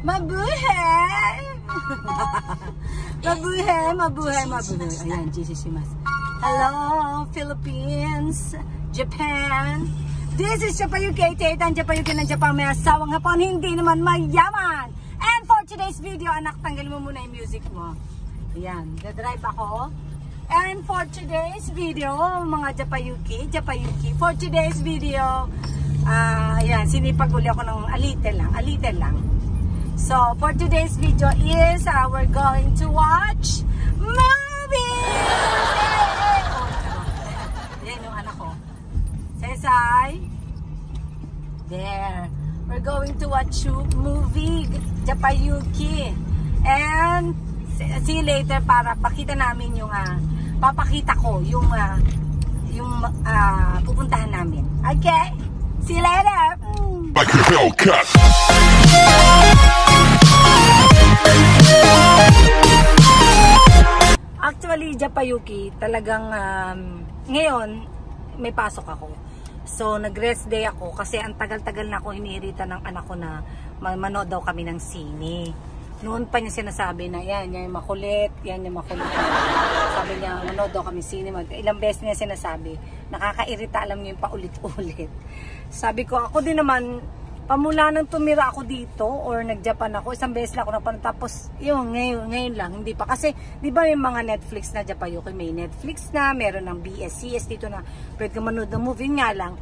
Mabuhay! Mabuhay, mabuhay, mabuhay. Ayan, Jesus Simas. Hello, Philippines, Japan. This is Japayuki, Taytan Japayuki ng Japan. May asawang hapon, hindi naman mayaman. And for today's video, anak, tanggalin mo muna yung music mo. Ayan, dadrive ako. And for today's video, mga Japayuki, for today's video, ayan, sinipag uli ako ng alitel lang. So, for today's video is, we're going to watch movies! Yan yung anak ko. Sesay. There. We're going to watch movie, Japayuki. And, see you later para pakita namin yung, papakita ko yung pupuntahan namin. Okay? See you later! Like a Hellcat. Actually, Japayuki, talagang ngayon may pasok ako. So, nag-rest day ako kasi ang tagal-tagal na ako hinihirita ng anak ko na manood daw kami ng sine. Noon pa niya sinasabi na yan yung makulit, yan yung makulit. Sabi niya, manood daw kami sine. Ilang beses niya sinasabi, nakakairita, alam niyo yung paulit-ulit. Sabi ko, ako din naman, pamula nang tumira ako dito or nag-Japan ako, isang beses lang ako napanood. Tapos, yun, ngayon lang, hindi pa. Kasi, di ba yung mga Netflix na Japayuki, may Netflix na, meron ng BSCS dito na pwede ka manood ng movie nga lang.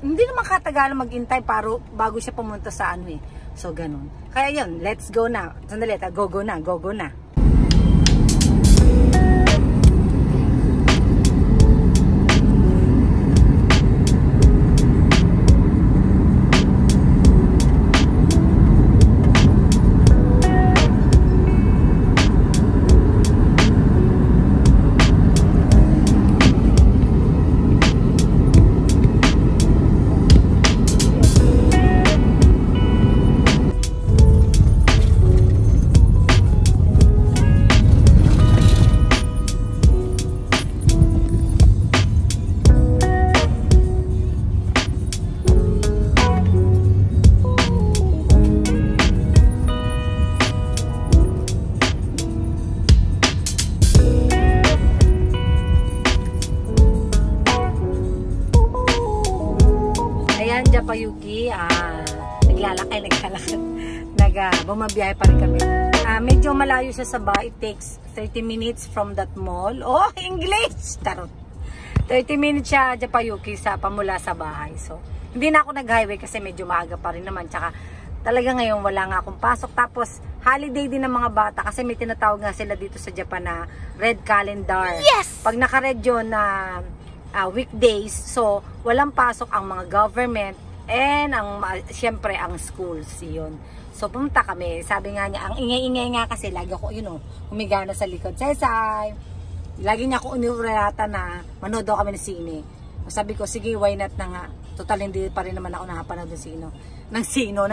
Hindi naman katagalan mag-intay bago siya pumunta sa ano eh. So, ganun. Kaya yun, let's go na. Sandali, go na. Japayuki, naglalakad, bumabiyahe pa rin kami. Medyo malayo siya sa bahay. It takes 30 minutes from that mall. Oh, English! Tarot. 30 minutes siya, Japayuki, pamula sa bahay. So, hindi na ako nag-highway kasi medyo maaga pa rin naman. Tsaka, talaga ngayon wala nga akong pasok. Tapos, holiday din ng mga bata kasi may tinatawag nga sila dito sa Japan na red calendar. Yes! Pag naka-red yun na weekdays, so, walang pasok ang mga government and syempre ang schools yun. So pumunta kami, sabi nga niya, ang ingay-ingay nga kasi lagi ako humiga na sa likod. Sesay, lagi niya ako uniurata na manood daw kami ng sine. Sabi ko, sige, why not na nga, total hindi pa rin naman ako nakapanood ng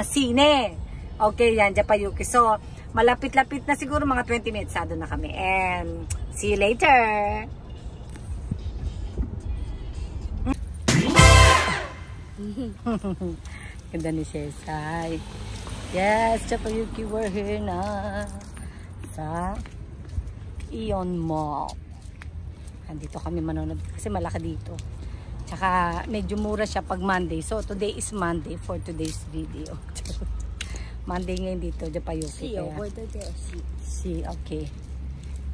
sine. Okay, yan, Japayuki. So malapit-lapit na siguro mga 20 minutes na kami, and see you later. Ganda ni Sesay. Yes, Japayuki, we're here na sa Ion Mall. Andito kami manonood kasi malaki dito. Tsaka medyo mura siya pag Monday. So today is Monday for today's video. Monday ngayon dito, Japayuki. See, okay.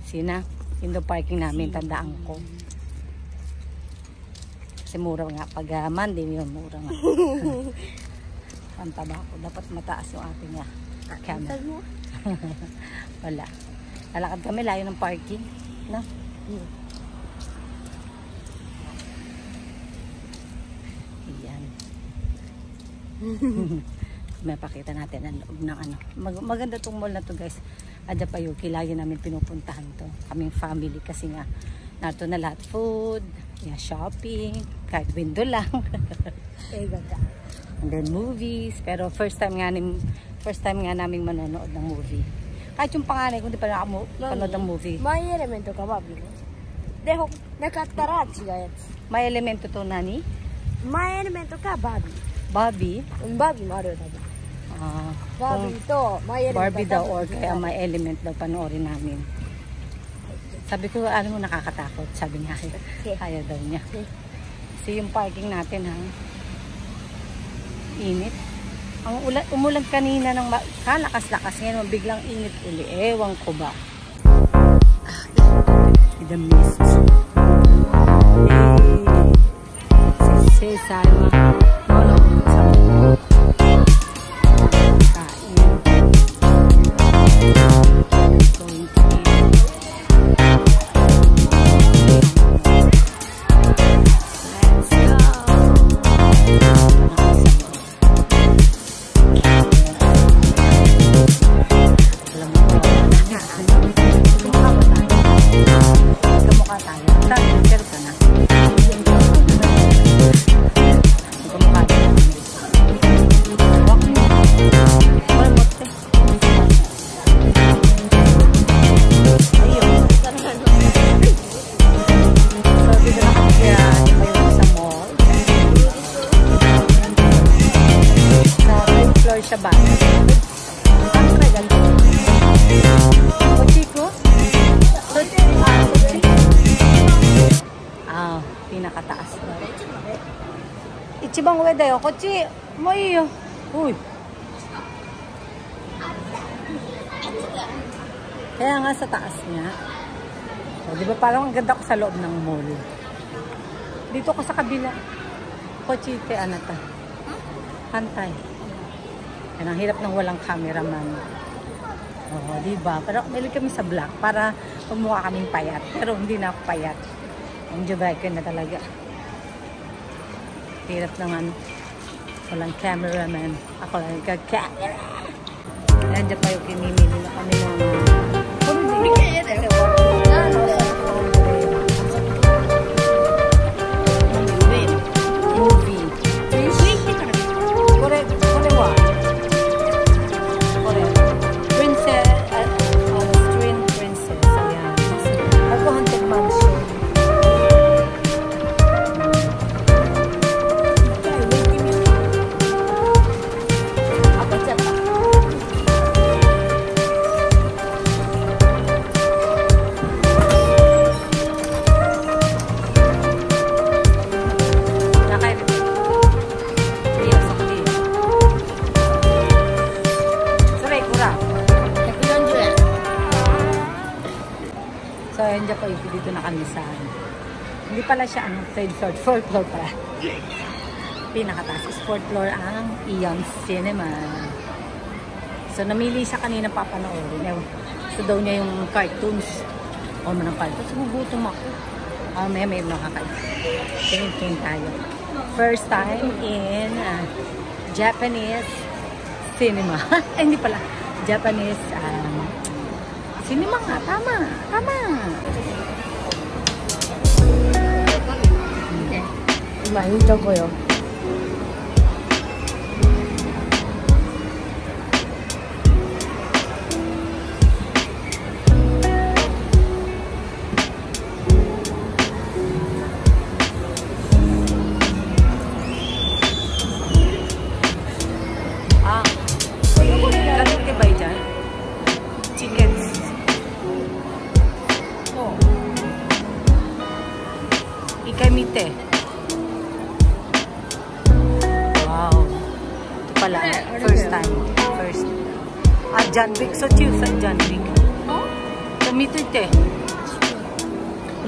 See na? Yung parking namin, tandaan ko. Kasi mura nga. Pag Monday yun, mura nga. Pantaba ko. Dapat mataas yung ating camera. Wala. Lalakad kami, layo ng parking. No? Ayan. Mapakita natin ang loob ng maganda tong mall na to, guys. Japayuki, lagi namin pinupuntahan to. Kaming family kasi nga nato na lahat, food, shopping, kahit window lang. And then movies, pero first time nga namin manonood ng movie. Kahit yung panganay ko, di pa nakapanood ng movie. May elemento ka ba, Bilo? Nakattara, chiga yatsu. May elemento to, nani? May elemento ka, Barbie. Barbie? Barbie mo rin natin. Ah, Barbie ito. May Barbie daw or kaya may element daw panoorin namin. Sabi ko, alam mo, nakakatakot. Sabi niya, kaya daw niya. Kasi yung parking natin, ha? Init. Ang umulan kanina ng kalakas-lakas. Ngayon, biglang init uli. Ewan ko ba. The mist. Hey. Sama. No. Siya ba? Ang regal ko. Kochi ko? Pinakataas na. Ichibang uwe dayo. Kochi, mo iyo. Uy. Kaya nga sa taas niya. O, di ba parang ang ganda ko sa loob ng mall. Dito ko sa kabila. Kochi, te anata. Pantay. Yan, ang hirap ng walang cameraman. Oo, diba? Pero mahilig kami sa vlog para pagmukha kaming payat. Pero hindi na ako payat. Enjoy na talaga. Hirap naman. Walang cameraman. Ako lang nagka-camera. Nandiyan pa yung kinimili na kami ng So, ayan dyan po, dito na kami sa, hindi pala siya, third floor, fourth floor pala. Pinakataas is fourth floor ang Eon Cinema. So, namili siya kanina papanoorin. Gusto daw niya yung cartoons. O man ang cartoons, gugutom ako. May nakakain. Tingin tayo. First time in Japanese cinema. Hindi pala. Japanese cinema nga. Tama. Mahito ko yun. Ganun ba dyan? Chickens. Ikamite. Wow. Ito pala. First time. John Wick. So chill sa John Wick. Kamite ite.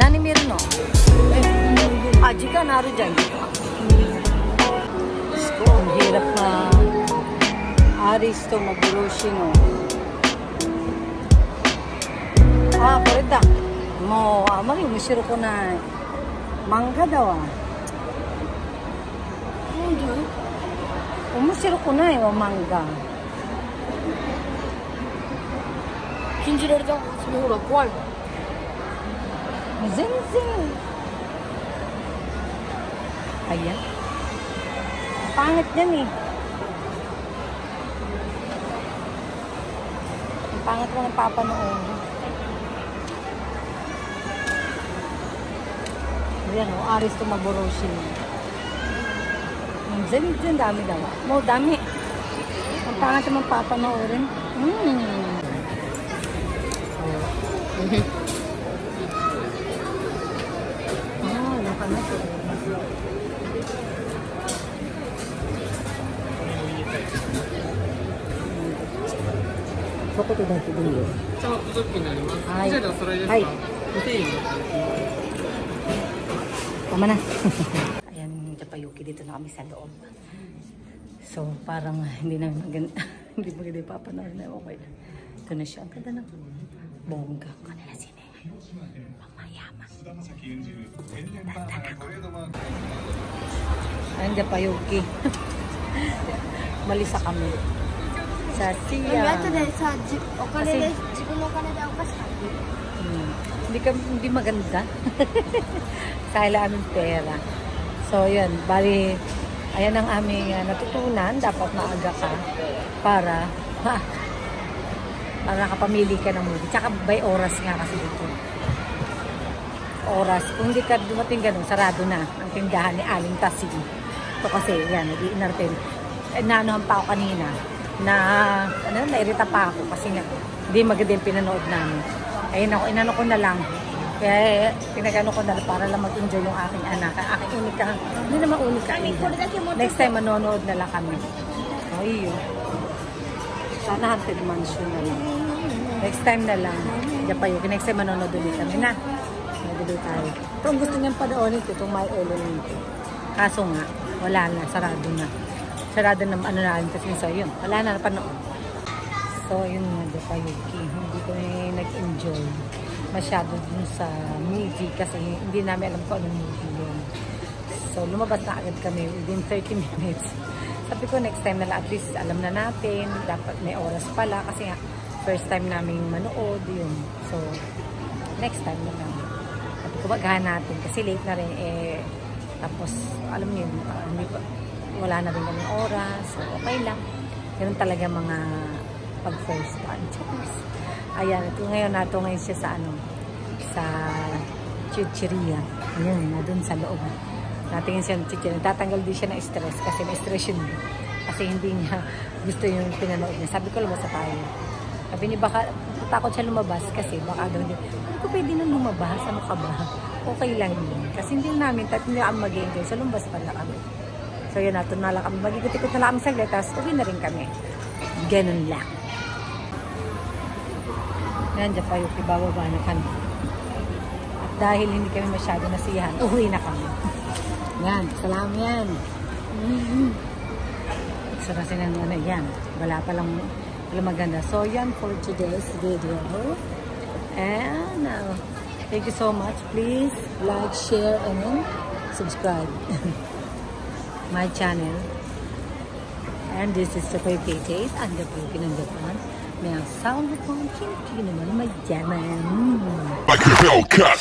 Nani meron no? Jika naru dyan. Ang hirap na aris to maguroshi no. Koれだ。もうあまり面白くない。漫画だわ。面白くないわ、漫画。禁じられた。それほら怖いわ。全然。Ayan. Pangit yan eh. Ang pangit mo ng papanood. Ayan o, Aris to Maburoshi. Dyan, dami daw. Mo, dami. Ang pangat naman papanoorin. Ano ka na? Bakit ito dito dito? ちょっとドッキになります。はい。以上でお揃いですか？はい。ご丁寧に。 Tama na. Ayan, Japayuki, dito na kami sa loob. So, parang hindi na maganda. Hindi maganda yung papanood na. Okay lang. Ito na siya. Ang ganda ng bongga. Kanila sine. Pangmayaman. Ayan, Japayuki. Malisa kami. Sa siya. 後でさ、お金で、自分のお金でお菓子買って。 Hindi maganda. Kailangan aming pera. So, yun. Bali, ayan ang aming natutunan. Dapat maaga ka para nakapamili ka ng movie. Tsaka by oras nga kasi dito. Oras. Kung hindi ka dumating ganun, sarado na ang tindahan ni Aling Tasig. Ito kasi, yan, nag-iinartin. Naanohan pa ako kanina na, nairita pa ako kasi nga, hindi maganda yung pinanood namin. Ayun ako, inano ko na lang. Kaya pinagano ko na lang para lang mag-enjoy yung aking anak. Aking unika. Hindi naman unika. Next time manonood na lang kami. O, yun. Sana Haunted Mansion na lang. Next time na lang. Japayuki. Next time manonood ulit kami na. Nagduloy tayo. Ito ang gusto niyang panoorin ko. Itong My Element. Kaso nga, wala na. Sarado na. Sarado na ano na aling kasi so, yun. Wala na napanood. So, yun nga, Japayuki. Hindi ko nag-enjoy masyado dun sa movie kasi hindi namin alam kung anong movie yun. So, lumabas na agad kami within 30 minutes. Sabi ko, next time na lang, at least alam na natin. Dapat may oras pala kasi nga, first time namin manood yun. So, next time na lang. Sabi ko, magahan natin kasi late na rin eh. Tapos, alam niyo, wala na rin kami oras. So, okay lang. Ganun talaga mga pag first time. Ayan, ito ngayon siya sa sa chichiria. Ayan, na dun sa loob. Natingin siya ng chichiria. Tatanggal din siya ng stress kasi na-stress yun. Kasi hindi niya gusto yung pinanood niya. Sabi ko, lumabas tayo. Sabi niya, baka takot siya lumabas kasi baka daw niya, hindi ko pwede na lumabas. Ano ka ba? Okay lang yun. Kasi hindi namin, hindi kami mag-enjoy. So, lumabas pala kami. So, yun, nato na lang kami. Mag-ikot-ikot na lang kami saglit. Tapos, uwi na rin kami. Ganun lang. Yan, Japayuki, bababa na kami. At dahil hindi kami masyado nasiyahan, uwi na kami. Yan, salam yan. Sarasin ang ano yan. Wala palang maganda. So, yan for today's video. And, thank you so much. Please like, share, and subscribe my channel. And this is Japayuki Taste and Japayuki ng Japan. May ang sound ko ang kinti naman mayaman. Like a Hellcat.